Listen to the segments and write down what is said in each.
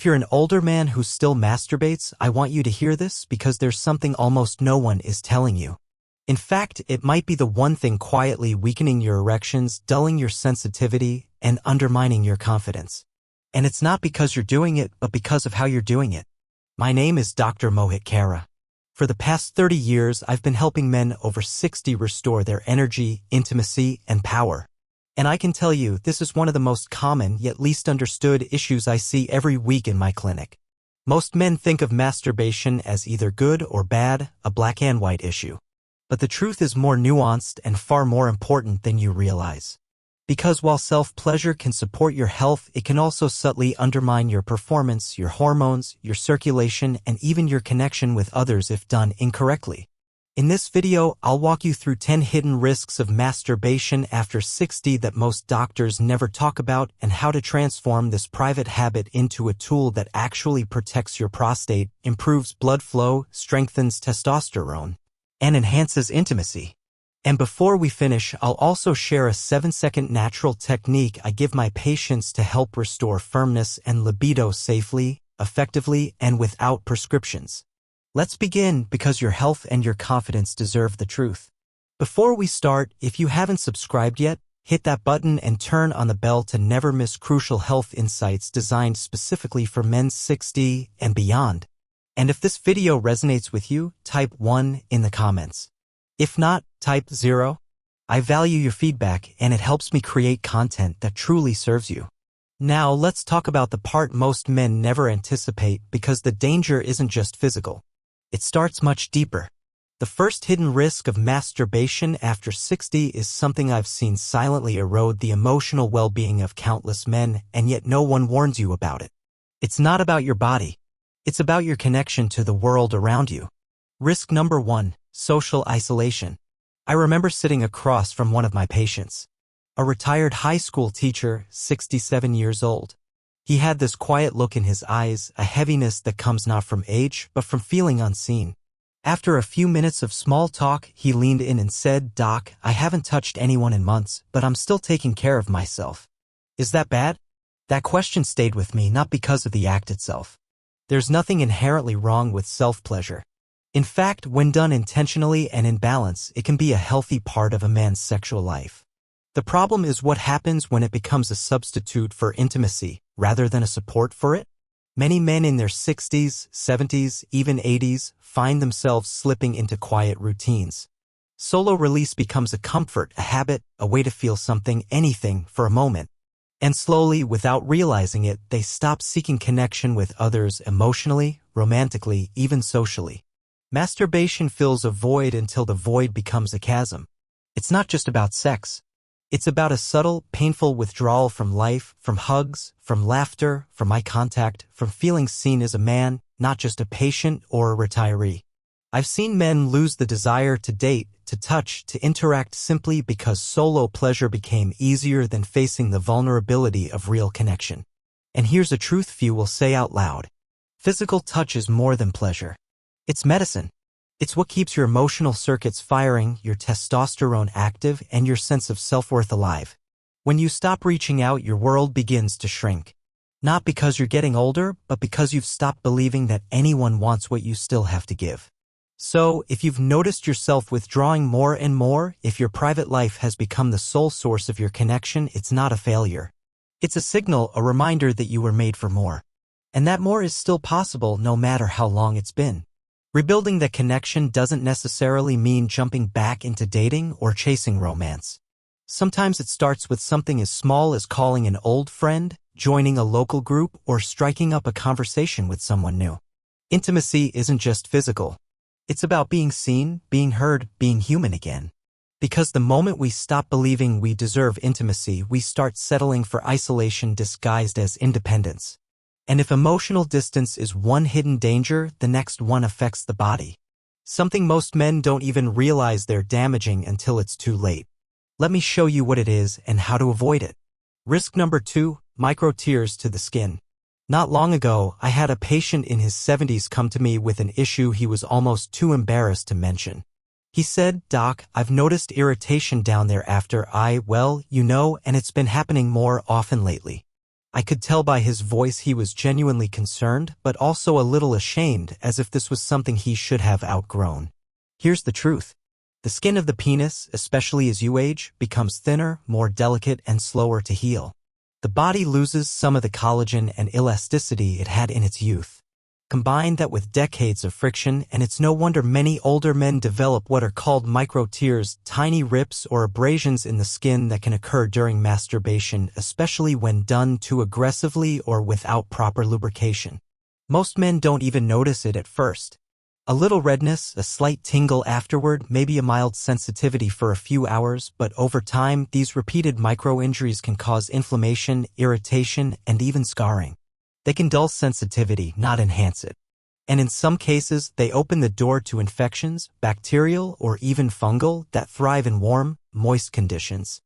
If you're an older man who still masturbates, I want you to hear this because there's something almost no one is telling you. In fact, it might be the one thing quietly weakening your erections, dulling your sensitivity, and undermining your confidence. And it's not because you're doing it, but because of how you're doing it. My name is Dr. Mohit Kara. For the past 30 years, I've been helping men over 60 restore their energy, intimacy, and power. And I can tell you, this is one of the most common yet least understood issues I see every week in my clinic. Most men think of masturbation as either good or bad, a black and white issue. But the truth is more nuanced and far more important than you realize. Because while self-pleasure can support your health, it can also subtly undermine your performance, your hormones, your circulation, and even your connection with others if done incorrectly. In this video, I'll walk you through 10 hidden risks of masturbation after 60 that most doctors never talk about and how to transform this private habit into a tool that actually protects your prostate, improves blood flow, strengthens testosterone, and enhances intimacy. And before we finish, I'll also share a 7-second natural technique I give my patients to help restore firmness and libido safely, effectively, and without prescriptions. Let's begin because your health and your confidence deserve the truth. Before we start, if you haven't subscribed yet, hit that button and turn on the bell to never miss crucial health insights designed specifically for men 60 and beyond. And if this video resonates with you, type 1 in the comments. If not, type 0. I value your feedback and it helps me create content that truly serves you. Now let's talk about the part most men never anticipate because the danger isn't just physical. It starts much deeper. The first hidden risk of masturbation after 60 is something I've seen silently erode the emotional well-being of countless men, and yet no one warns you about it. It's not about your body. It's about your connection to the world around you. Risk number 1, social isolation. I remember sitting across from one of my patients, a retired high school teacher, 67 years old. He had this quiet look in his eyes, a heaviness that comes not from age, but from feeling unseen. After a few minutes of small talk, he leaned in and said, "Doc, I haven't touched anyone in months, but I'm still taking care of myself. Is that bad?" That question stayed with me not because of the act itself. There's nothing inherently wrong with self-pleasure. In fact, when done intentionally and in balance, it can be a healthy part of a man's sexual life. The problem is what happens when it becomes a substitute for intimacy, rather than a support for it. Many men in their 60s, 70s, even 80s, find themselves slipping into quiet routines. Solo release becomes a comfort, a habit, a way to feel something, anything, for a moment. And slowly, without realizing it, they stop seeking connection with others emotionally, romantically, even socially. Masturbation fills a void until the void becomes a chasm. It's not just about sex. It's about a subtle, painful withdrawal from life, from hugs, from laughter, from eye contact, from feeling seen as a man, not just a patient or a retiree. I've seen men lose the desire to date, to touch, to interact simply because solo pleasure became easier than facing the vulnerability of real connection. And here's a truth few will say out loud. Physical touch is more than pleasure. It's medicine. It's what keeps your emotional circuits firing, your testosterone active, and your sense of self-worth alive. When you stop reaching out, your world begins to shrink. Not because you're getting older, but because you've stopped believing that anyone wants what you still have to give. So, if you've noticed yourself withdrawing more and more, if your private life has become the sole source of your connection, it's not a failure. It's a signal, a reminder that you were made for more. And that more is still possible no matter how long it's been. Rebuilding that connection doesn't necessarily mean jumping back into dating or chasing romance. Sometimes it starts with something as small as calling an old friend, joining a local group, or striking up a conversation with someone new. Intimacy isn't just physical. It's about being seen, being heard, being human again. Because the moment we stop believing we deserve intimacy, we start settling for isolation disguised as independence. And if emotional distance is one hidden danger, the next one affects the body. Something most men don't even realize they're damaging until it's too late. Let me show you what it is and how to avoid it. Risk number 2, micro tears to the skin. Not long ago, I had a patient in his 70s come to me with an issue he was almost too embarrassed to mention. He said, "Doc, I've noticed irritation down there after and it's been happening more often lately." I could tell by his voice he was genuinely concerned, but also a little ashamed, as if this was something he should have outgrown. Here's the truth. The skin of the penis, especially as you age, becomes thinner, more delicate, and slower to heal. The body loses some of the collagen and elasticity it had in its youth. Combine that with decades of friction, and it's no wonder many older men develop what are called micro-tears, tiny rips or abrasions in the skin that can occur during masturbation, especially when done too aggressively or without proper lubrication. Most men don't even notice it at first. A little redness, a slight tingle afterward, maybe a mild sensitivity for a few hours, but over time, these repeated micro-injuries can cause inflammation, irritation, and even scarring. They can dull sensitivity, not enhance it. And in some cases, they open the door to infections, bacterial or even fungal, that thrive in warm, moist conditions.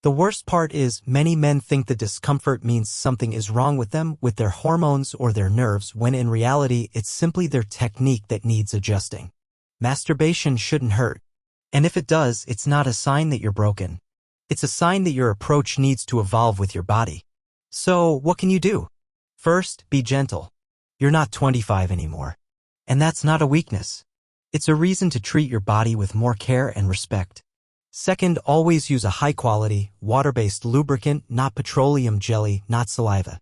The worst part is, many men think the discomfort means something is wrong with them, with their hormones or their nerves, when in reality, it's simply their technique that needs adjusting. Masturbation shouldn't hurt. And if it does, it's not a sign that you're broken. It's a sign that your approach needs to evolve with your body. So, what can you do? First, be gentle. You're not 25 anymore. And that's not a weakness. It's a reason to treat your body with more care and respect. Second, always use a high-quality, water-based lubricant, not petroleum jelly, not saliva.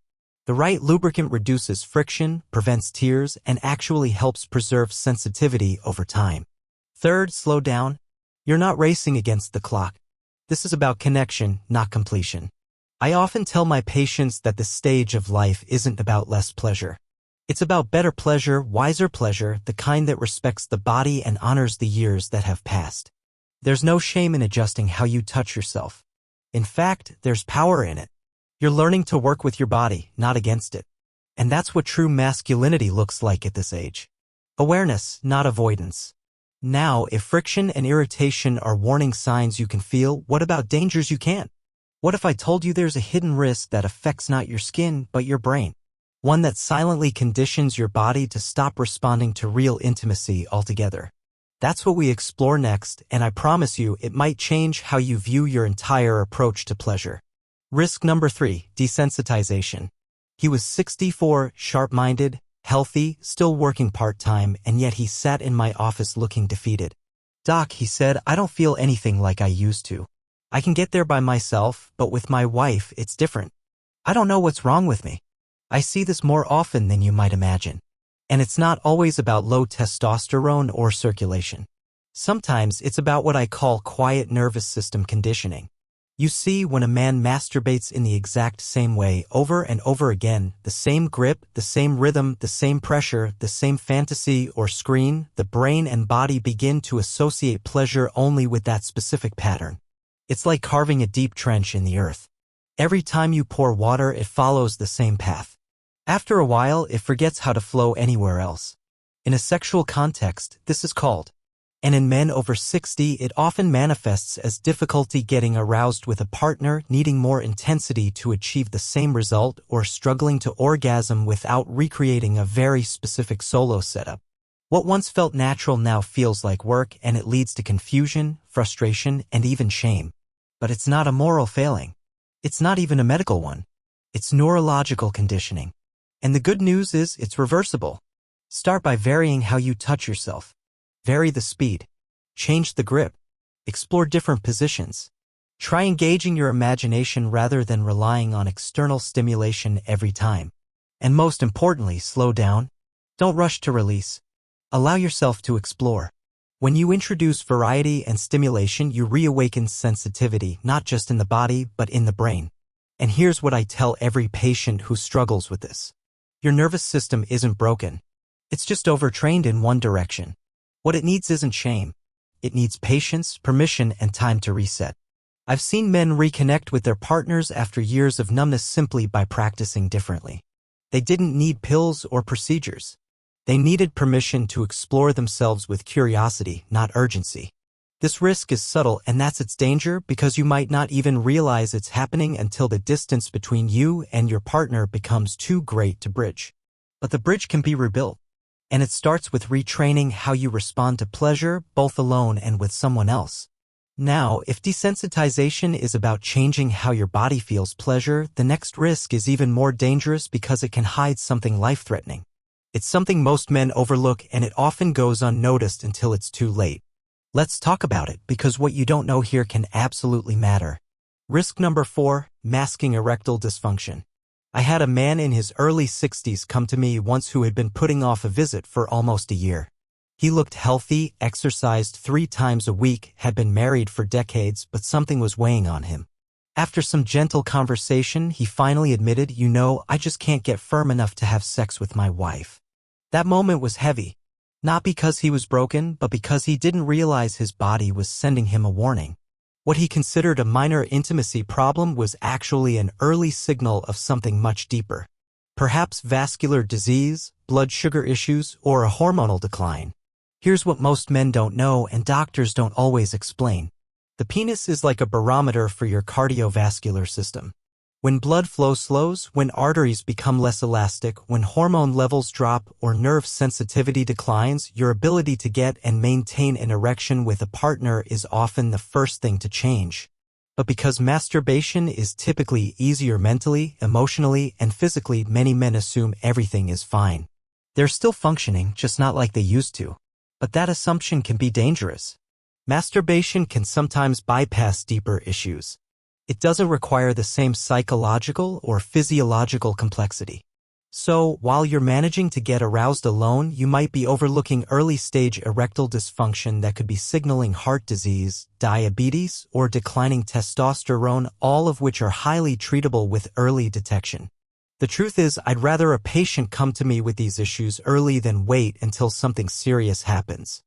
The right lubricant reduces friction, prevents tears, and actually helps preserve sensitivity over time. Third, slow down. You're not racing against the clock. This is about connection, not completion. I often tell my patients that this stage of life isn't about less pleasure. It's about better pleasure, wiser pleasure, the kind that respects the body and honors the years that have passed. There's no shame in adjusting how you touch yourself. In fact, there's power in it. You're learning to work with your body, not against it. And that's what true masculinity looks like at this age. Awareness, not avoidance. Now, if friction and irritation are warning signs you can feel, what about dangers you can't? What if I told you there's a hidden risk that affects not your skin, but your brain? One that silently conditions your body to stop responding to real intimacy altogether. That's what we explore next, and I promise you it might change how you view your entire approach to pleasure. Risk number 3, desensitization. He was 64, sharp-minded, healthy, still working part-time, and yet he sat in my office looking defeated. "Doc," he said, "I don't feel anything like I used to. I can get there by myself, but with my wife, it's different. I don't know what's wrong with me. I see this more often than you might imagine. And it's not always about low testosterone or circulation. Sometimes it's about what I call quiet nervous system conditioning. You see, when a man masturbates in the exact same way over and over again, the same grip, the same rhythm, the same pressure, the same fantasy or scream, the brain and body begin to associate pleasure only with that specific pattern. It's like carving a deep trench in the earth. Every time you pour water, it follows the same path. After a while, it forgets how to flow anywhere else. In a sexual context, this is called. And in men over 60, it often manifests as difficulty getting aroused with a partner, needing more intensity to achieve the same result, or struggling to orgasm without recreating a very specific solo setup. What once felt natural now feels like work, and it leads to confusion, frustration, and even shame. But it's not a moral failing. It's not even a medical one. It's neurological conditioning. And the good news is it's reversible. Start by varying how you touch yourself. Vary the speed. Change the grip. Explore different positions. Try engaging your imagination rather than relying on external stimulation every time. And most importantly, slow down. Don't rush to release. Allow yourself to explore. When you introduce variety and stimulation, you reawaken sensitivity, not just in the body, but in the brain. And here's what I tell every patient who struggles with this. Your nervous system isn't broken. It's just overtrained in one direction. What it needs isn't shame. It needs patience, permission, and time to reset. I've seen men reconnect with their partners after years of numbness simply by practicing differently. They didn't need pills or procedures. They needed permission to explore themselves with curiosity, not urgency. This risk is subtle, and that's its danger, because you might not even realize it's happening until the distance between you and your partner becomes too great to bridge. But the bridge can be rebuilt. And it starts with retraining how you respond to pleasure, both alone and with someone else. Now, if desensitization is about changing how your body feels pleasure, the next risk is even more dangerous because it can hide something life-threatening. It's something most men overlook, and it often goes unnoticed until it's too late. Let's talk about it, because what you don't know here can absolutely matter. Risk number 4, masking erectile dysfunction. I had a man in his early 60s come to me once who had been putting off a visit for almost a year. He looked healthy, exercised 3 times a week, had been married for decades, but something was weighing on him. After some gentle conversation, he finally admitted, I just can't get firm enough to have sex with my wife. That moment was heavy, not because he was broken, but because he didn't realize his body was sending him a warning. What he considered a minor intimacy problem was actually an early signal of something much deeper. Perhaps vascular disease, blood sugar issues, or a hormonal decline. Here's what most men don't know and doctors don't always explain. The penis is like a barometer for your cardiovascular system. When blood flow slows, when arteries become less elastic, when hormone levels drop, or nerve sensitivity declines, your ability to get and maintain an erection with a partner is often the first thing to change. But because masturbation is typically easier mentally, emotionally, and physically, many men assume everything is fine. They're still functioning, just not like they used to. But that assumption can be dangerous. Masturbation can sometimes bypass deeper issues. It doesn't require the same psychological or physiological complexity. So, while you're managing to get aroused alone, you might be overlooking early-stage erectile dysfunction that could be signaling heart disease, diabetes, or declining testosterone, all of which are highly treatable with early detection. The truth is, I'd rather a patient come to me with these issues early than wait until something serious happens.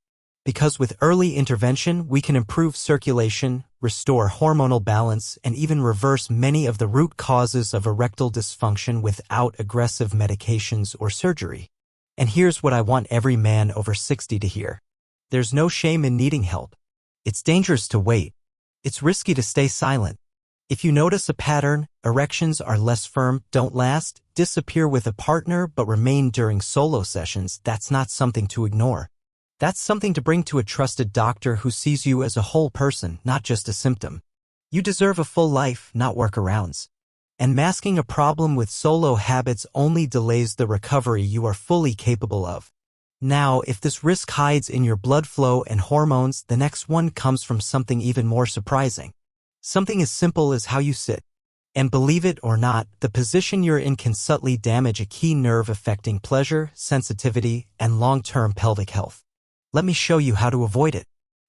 Because with early intervention, we can improve circulation, restore hormonal balance, and even reverse many of the root causes of erectile dysfunction without aggressive medications or surgery. And here's what I want every man over 60 to hear. There's no shame in needing help. It's dangerous to wait. It's risky to stay silent. If you notice a pattern, erections are less firm, don't last, disappear with a partner, but remain during solo sessions, that's not something to ignore. That's something to bring to a trusted doctor who sees you as a whole person, not just a symptom. You deserve a full life, not workarounds. And masking a problem with solo habits only delays the recovery you are fully capable of. Now, if this risk hides in your blood flow and hormones, the next one comes from something even more surprising. Something as simple as how you sit. And believe it or not, the position you're in can subtly damage a key nerve affecting pleasure, sensitivity, and long-term pelvic health. Let me show you how to avoid it.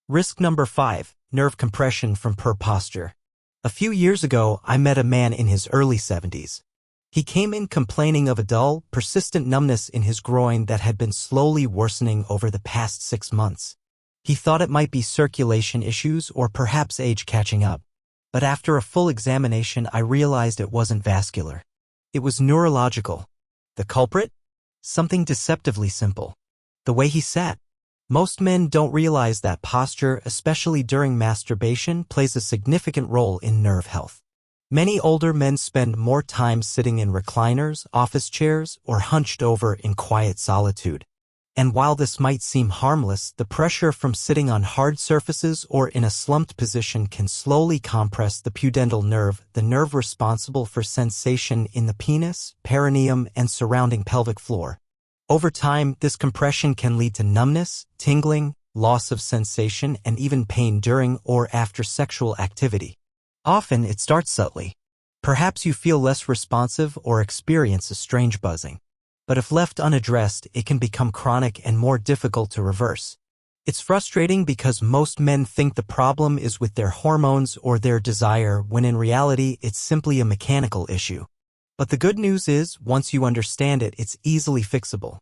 Risk number 5, nerve compression from poor posture. A few years ago, I met a man in his early 70s. He came in complaining of a dull, persistent numbness in his groin that had been slowly worsening over the past 6 months. He thought it might be circulation issues or perhaps age catching up. But after a full examination, I realized it wasn't vascular. It was neurological. The culprit? Something deceptively simple. The way he sat. Most men don't realize that posture, especially during masturbation, plays a significant role in nerve health. Many older men spend more time sitting in recliners, office chairs, or hunched over in quiet solitude. And while this might seem harmless, the pressure from sitting on hard surfaces or in a slumped position can slowly compress the pudendal nerve, the nerve responsible for sensation in the penis, perineum, and surrounding pelvic floor. Over time, this compression can lead to numbness, tingling, loss of sensation, and even pain during or after sexual activity. Often, it starts subtly. Perhaps you feel less responsive or experience a strange buzzing. But if left unaddressed, it can become chronic and more difficult to reverse. It's frustrating because most men think the problem is with their hormones or their desire, when in reality, it's simply a mechanical issue. But the good news is, once you understand it, it's easily fixable.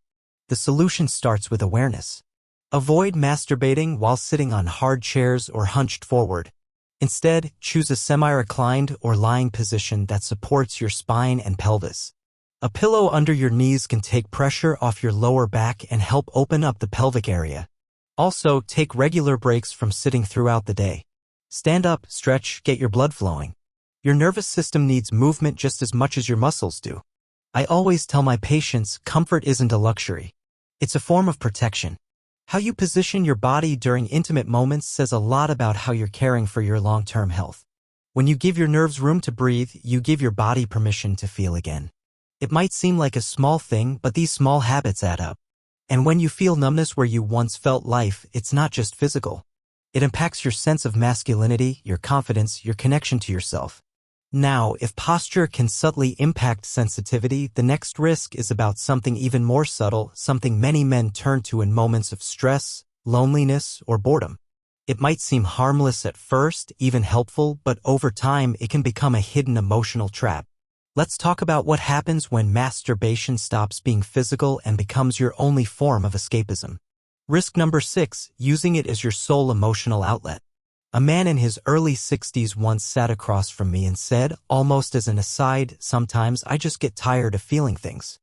The solution starts with awareness. Avoid masturbating while sitting on hard chairs or hunched forward. Instead, choose a semi-reclined or lying position that supports your spine and pelvis. A pillow under your knees can take pressure off your lower back and help open up the pelvic area. Also, take regular breaks from sitting throughout the day. Stand up, stretch, get your blood flowing. Your nervous system needs movement just as much as your muscles do. I always tell my patients, comfort isn't a luxury. It's a form of protection. How you position your body during intimate moments says a lot about how you're caring for your long-term health. When you give your nerves room to breathe, you give your body permission to feel again. It might seem like a small thing, but these small habits add up. And when you feel numbness where you once felt life, it's not just physical. It impacts your sense of masculinity, your confidence, your connection to yourself. Now, if posture can subtly impact sensitivity, the next risk is about something even more subtle, something many men turn to in moments of stress, loneliness, or boredom. It might seem harmless at first, even helpful, but over time it can become a hidden emotional trap. Let's talk about what happens when masturbation stops being physical and becomes your only form of escapism. Risk number 6, using it as your sole emotional outlet. A man in his early 60s once sat across from me and said, almost as an aside, sometimes I just get tired of feeling things.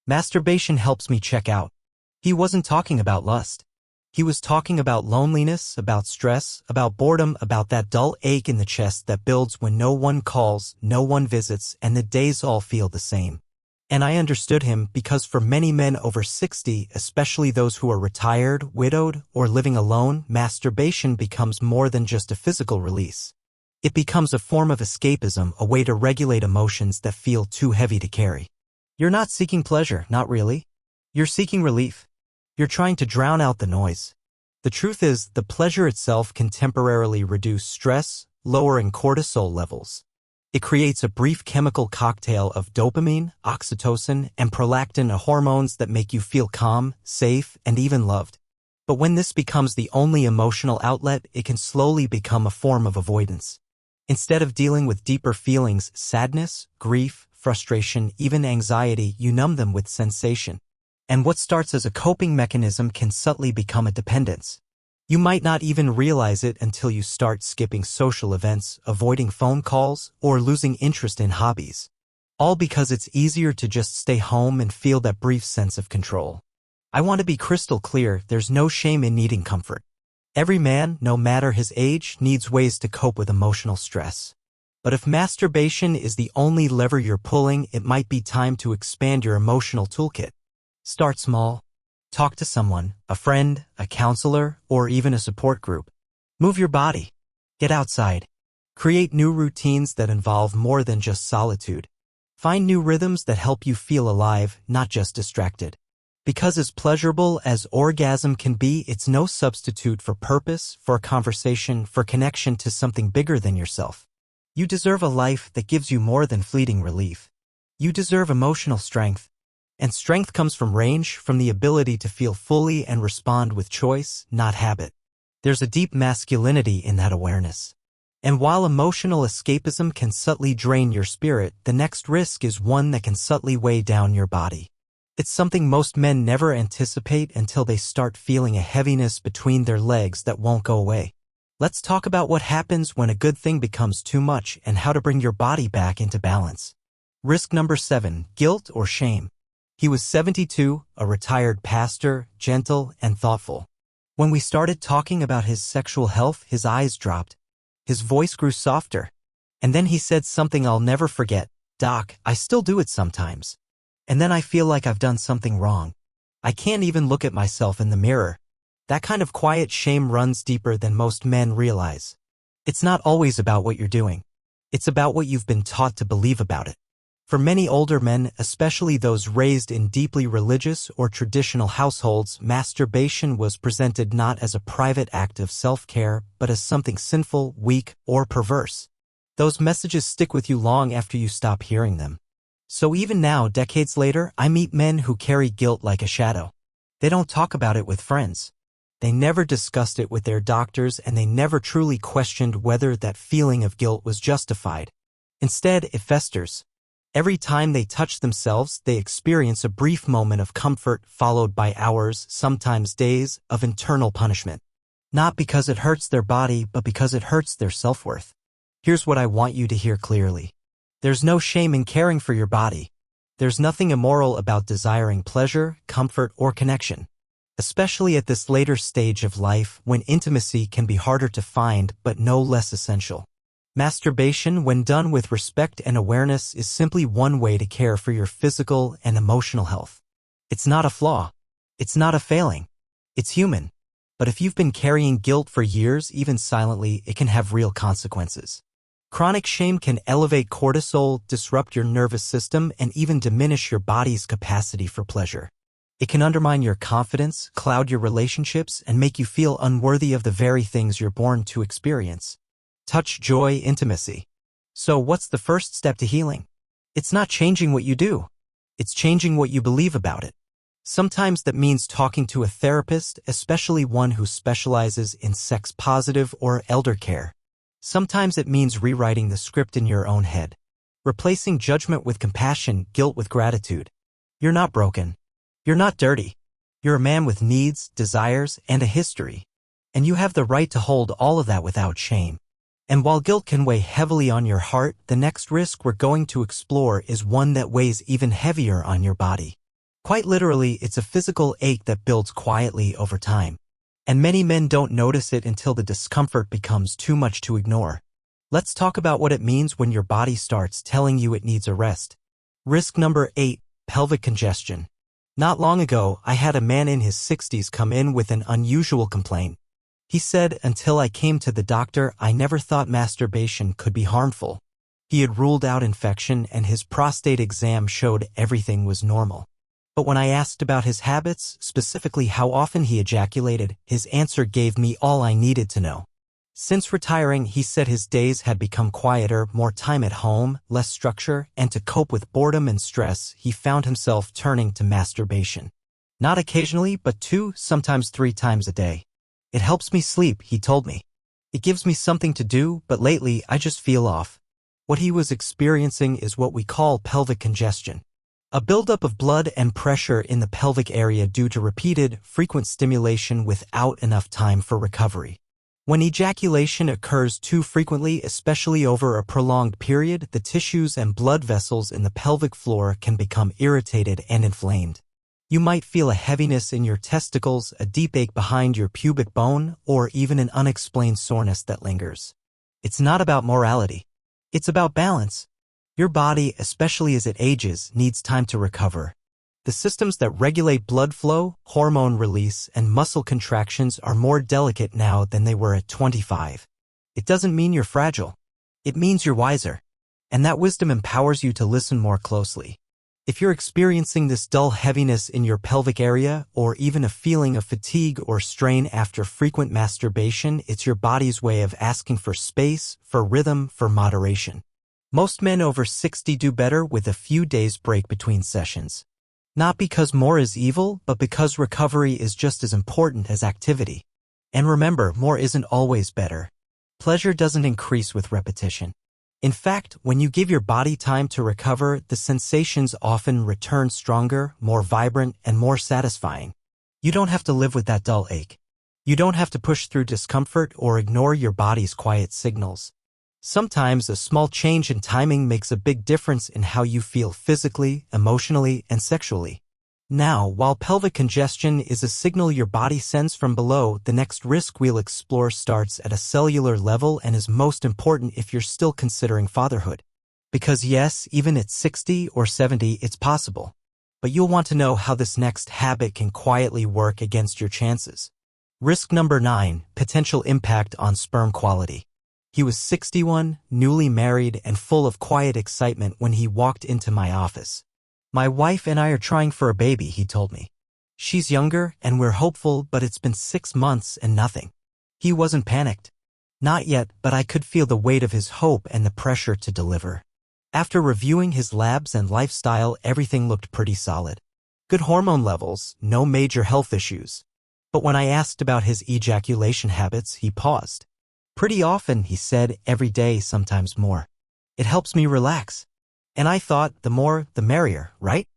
Masturbation helps me check out. He wasn't talking about lust. He was talking about loneliness, about stress, about boredom, about that dull ache in the chest that builds when no one calls, no one visits, and the days all feel the same. And I understood him because for many men over 60, especially those who are retired, widowed, or living alone, masturbation becomes more than just a physical release. It becomes a form of escapism, a way to regulate emotions that feel too heavy to carry. You're not seeking pleasure, not really. You're seeking relief. You're trying to drown out the noise. The truth is, the pleasure itself can temporarily reduce stress, lowering cortisol levels. It creates a brief chemical cocktail of dopamine, oxytocin, and prolactin, hormones that make you feel calm, safe, and even loved. But when this becomes the only emotional outlet, it can slowly become a form of avoidance. Instead of dealing with deeper feelings, sadness, grief, frustration, even anxiety, you numb them with sensation. And what starts as a coping mechanism can subtly become a dependence. You might not even realize it until you start skipping social events, avoiding phone calls, or losing interest in hobbies. All because it's easier to just stay home and feel that brief sense of control. I want to be crystal clear, there's no shame in needing comfort. Every man, no matter his age, needs ways to cope with emotional stress. But if masturbation is the only lever you're pulling, it might be time to expand your emotional toolkit. Start small. Talk to someone, a friend, a counselor, or even a support group. Move your body. Get outside. Create new routines that involve more than just solitude. Find new rhythms that help you feel alive, not just distracted. Because as pleasurable as orgasm can be, it's no substitute for purpose, for conversation, for connection to something bigger than yourself. You deserve a life that gives you more than fleeting relief. You deserve emotional strength. And strength comes from range, from the ability to feel fully and respond with choice, not habit. There's a deep masculinity in that awareness. And while emotional escapism can subtly drain your spirit, the next risk is one that can subtly weigh down your body. It's something most men never anticipate until they start feeling a heaviness between their legs that won't go away. Let's talk about what happens when a good thing becomes too much and how to bring your body back into balance. Risk number 7, guilt or shame. He was 72, a retired pastor, gentle and thoughtful. When we started talking about his sexual health, his eyes dropped. His voice grew softer. And then he said something I'll never forget. Doc, I still do it sometimes. And then I feel like I've done something wrong. I can't even look at myself in the mirror. That kind of quiet shame runs deeper than most men realize. It's not always about what you're doing. It's about what you've been taught to believe about it. For many older men, especially those raised in deeply religious or traditional households, masturbation was presented not as a private act of self-care, but as something sinful, weak, or perverse. Those messages stick with you long after you stop hearing them. So even now, decades later, I meet men who carry guilt like a shadow. They don't talk about it with friends. They never discussed it with their doctors, and they never truly questioned whether that feeling of guilt was justified. Instead, it festers. Every time they touch themselves, they experience a brief moment of comfort followed by hours, sometimes days, of internal punishment. Not because it hurts their body, but because it hurts their self-worth. Here's what I want you to hear clearly. There's no shame in caring for your body. There's nothing immoral about desiring pleasure, comfort, or connection. Especially at this later stage of life when intimacy can be harder to find but no less essential. Masturbation, when done with respect and awareness, is simply one way to care for your physical and emotional health. It's not a flaw. It's not a failing. It's human. But if you've been carrying guilt for years, even silently, it can have real consequences. Chronic shame can elevate cortisol, disrupt your nervous system, and even diminish your body's capacity for pleasure. It can undermine your confidence, cloud your relationships, and make you feel unworthy of the very things you're born to experience. Touch, joy, intimacy. So what's the first step to healing? It's not changing what you do. It's changing what you believe about it. Sometimes that means talking to a therapist, especially one who specializes in sex-positive or elder care. Sometimes it means rewriting the script in your own head. Replacing judgment with compassion, guilt with gratitude. You're not broken. You're not dirty. You're a man with needs, desires, and a history. And you have the right to hold all of that without shame. And while guilt can weigh heavily on your heart, the next risk we're going to explore is one that weighs even heavier on your body. Quite literally, it's a physical ache that builds quietly over time. And many men don't notice it until the discomfort becomes too much to ignore. Let's talk about what it means when your body starts telling you it needs a rest. Risk number 8, pelvic congestion. Not long ago, I had a man in his 60s come in with an unusual complaint. He said, "Until I came to the doctor, I never thought masturbation could be harmful." He had ruled out infection and his prostate exam showed everything was normal. But when I asked about his habits, specifically how often he ejaculated, his answer gave me all I needed to know. Since retiring, he said his days had become quieter, more time at home, less structure, and to cope with boredom and stress, he found himself turning to masturbation. Not occasionally, but 2, sometimes 3 times a day. "It helps me sleep," he told me. "It gives me something to do, but lately I just feel off." What he was experiencing is what we call pelvic congestion. A buildup of blood and pressure in the pelvic area due to repeated, frequent stimulation without enough time for recovery. When ejaculation occurs too frequently, especially over a prolonged period, the tissues and blood vessels in the pelvic floor can become irritated and inflamed. You might feel a heaviness in your testicles, a deep ache behind your pubic bone, or even an unexplained soreness that lingers. It's not about morality. It's about balance. Your body, especially as it ages, needs time to recover. The systems that regulate blood flow, hormone release, and muscle contractions are more delicate now than they were at 25. It doesn't mean you're fragile. It means you're wiser. And that wisdom empowers you to listen more closely. If you're experiencing this dull heaviness in your pelvic area, or even a feeling of fatigue or strain after frequent masturbation, it's your body's way of asking for space, for rhythm, for moderation. Most men over 60 do better with a few days break between sessions. Not because more is evil, but because recovery is just as important as activity. And remember, more isn't always better. Pleasure doesn't increase with repetition. In fact, when you give your body time to recover, the sensations often return stronger, more vibrant, and more satisfying. You don't have to live with that dull ache. You don't have to push through discomfort or ignore your body's quiet signals. Sometimes a small change in timing makes a big difference in how you feel physically, emotionally, and sexually. Now, while pelvic congestion is a signal your body sends from below, the next risk we'll explore starts at a cellular level and is most important if you're still considering fatherhood. Because yes, even at 60 or 70, it's possible. But you'll want to know how this next habit can quietly work against your chances. Risk number 9, potential impact on sperm quality. He was 61, newly married, and full of quiet excitement when he walked into my office. "My wife and I are trying for a baby," he told me. "She's younger, and we're hopeful, but it's been 6 months and nothing." He wasn't panicked. Not yet, but I could feel the weight of his hope and the pressure to deliver. After reviewing his labs and lifestyle, everything looked pretty solid. Good hormone levels, no major health issues. But when I asked about his ejaculation habits, he paused. "Pretty often," he said, "every day, sometimes more. It helps me relax." And I thought, the more, the merrier, right?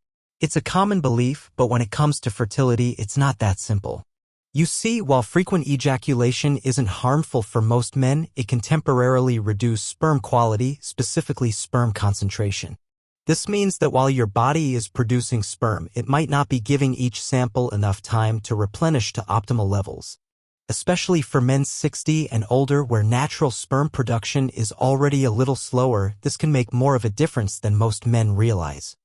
It's a common belief, but when it comes to fertility, it's not that simple. You see, while frequent ejaculation isn't harmful for most men, it can temporarily reduce sperm quality, specifically sperm concentration. This means that while your body is producing sperm, it might not be giving each sample enough time to replenish to optimal levels. Especially for men 60 and older where natural sperm production is already a little slower, this can make more of a difference than most men realize.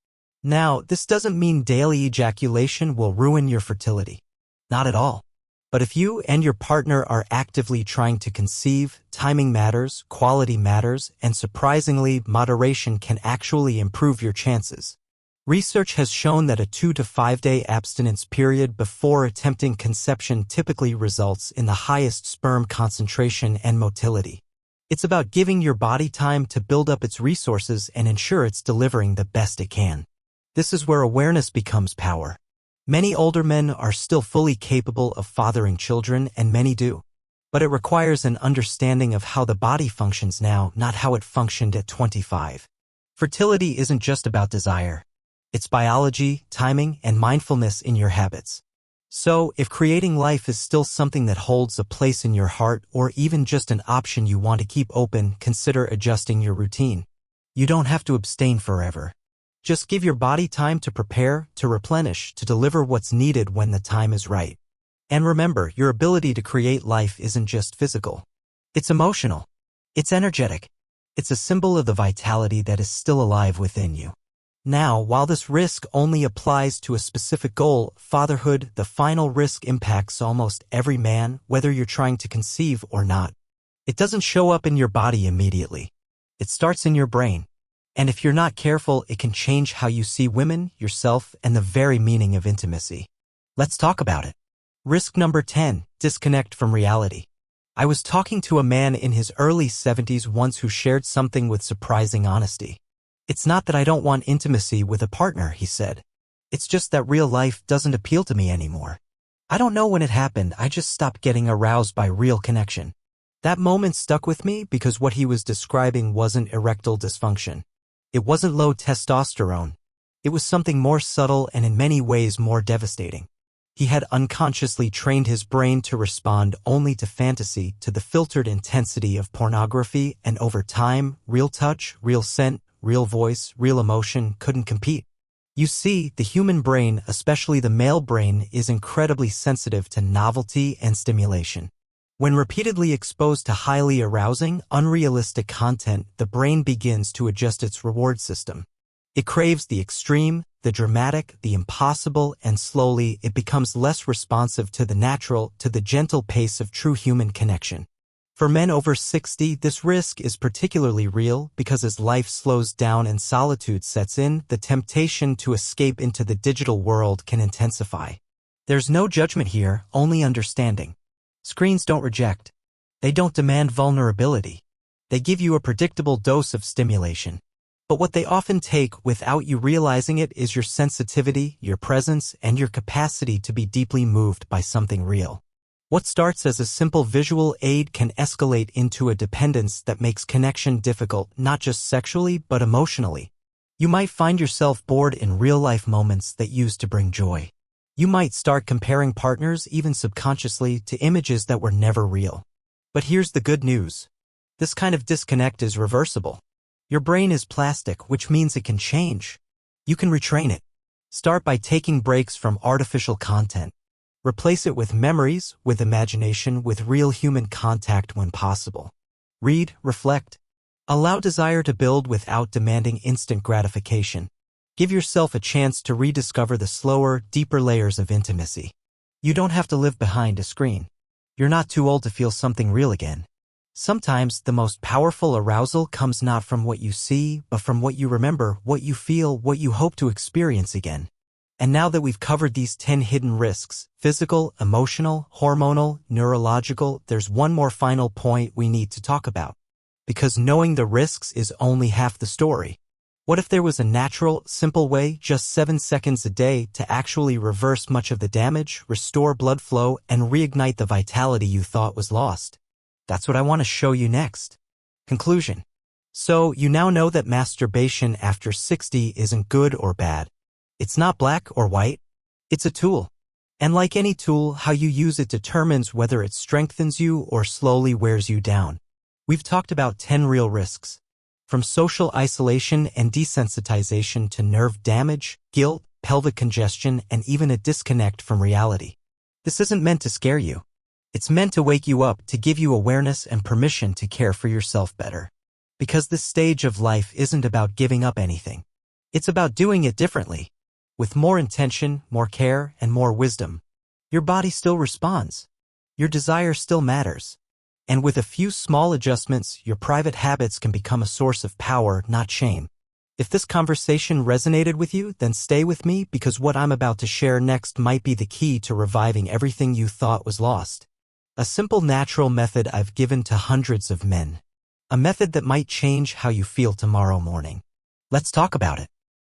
Now, this doesn't mean daily ejaculation will ruin your fertility. Not at all. But if you and your partner are actively trying to conceive, timing matters, quality matters, and surprisingly, moderation can actually improve your chances. Research has shown that a 2 to 5 day abstinence period before attempting conception typically results in the highest sperm concentration and motility. It's about giving your body time to build up its resources and ensure it's delivering the best it can. This is where awareness becomes power. Many older men are still fully capable of fathering children, and many do. But it requires an understanding of how the body functions now, not how it functioned at 25. Fertility isn't just about desire. It's biology, timing, and mindfulness in your habits. So, if creating life is still something that holds a place in your heart, or even just an option you want to keep open, consider adjusting your routine. You don't have to abstain forever. Just give your body time to prepare, to replenish, to deliver what's needed when the time is right. And remember, your ability to create life isn't just physical. It's emotional. It's energetic. It's a symbol of the vitality that is still alive within you. Now, while this risk only applies to a specific goal, fatherhood, the final risk impacts almost every man, whether you're trying to conceive or not. It doesn't show up in your body immediately. It starts in your brain. And if you're not careful, it can change how you see women, yourself, and the very meaning of intimacy. Let's talk about it. Risk number 10, disconnect from reality. I was talking to a man in his early 70s once who shared something with surprising honesty. It's not that I don't want intimacy with a partner, he said. It's just that real life doesn't appeal to me anymore. I don't know when it happened, I just stopped getting aroused by real connection. That moment stuck with me because what he was describing wasn't erectile dysfunction. It wasn't low testosterone. It was something more subtle and in many ways more devastating. He had unconsciously trained his brain to respond only to fantasy, to the filtered intensity of pornography, and over time, real touch, real scent, real voice, real emotion couldn't compete. You see, the human brain, especially the male brain, is incredibly sensitive to novelty and stimulation. When repeatedly exposed to highly arousing, unrealistic content, the brain begins to adjust its reward system. It craves the extreme, the dramatic, the impossible, and slowly it becomes less responsive to the natural, to the gentle pace of true human connection. For men over 60, this risk is particularly real because as life slows down and solitude sets in, the temptation to escape into the digital world can intensify. There's no judgment here, only understanding. Screens don't reject. They don't demand vulnerability. They give you a predictable dose of stimulation. But what they often take without you realizing it is your sensitivity, your presence, and your capacity to be deeply moved by something real. What starts as a simple visual aid can escalate into a dependence that makes connection difficult, not just sexually, but emotionally. You might find yourself bored in real-life moments that used to bring joy. You might start comparing partners, even subconsciously, to images that were never real. But here's the good news. This kind of disconnect is reversible. Your brain is plastic, which means it can change. You can retrain it. Start by taking breaks from artificial content. Replace it with memories, with imagination, with real human contact when possible. Read, reflect. Allow desire to build without demanding instant gratification. Give yourself a chance to rediscover the slower, deeper layers of intimacy. You don't have to live behind a screen. You're not too old to feel something real again. Sometimes the most powerful arousal comes not from what you see, but from what you remember, what you feel, what you hope to experience again. And now that we've covered these 10 hidden risks, physical, emotional, hormonal, neurological, there's one more final point we need to talk about. Because knowing the risks is only half the story. What if there was a natural, simple way, just 7 seconds a day, to actually reverse much of the damage, restore blood flow, and reignite the vitality you thought was lost? That's what I want to show you next. Conclusion. So, you now know that masturbation after 60 isn't good or bad. It's not black or white. It's a tool. And like any tool, how you use it determines whether it strengthens you or slowly wears you down. We've talked about 10 real risks. From social isolation and desensitization to nerve damage, guilt, pelvic congestion, and even a disconnect from reality. This isn't meant to scare you. It's meant to wake you up, to give you awareness and permission to care for yourself better. Because this stage of life isn't about giving up anything. It's about doing it differently. With more intention, more care, and more wisdom. Your body still responds. your desire still matters. And with a few small adjustments, your private habits can become a source of power, not shame. If this conversation resonated with you, then stay with me because what I'm about to share next might be the key to reviving everything you thought was lost. A simple natural method I've given to hundreds of men. A method that might change how you feel tomorrow morning. Let's talk about it.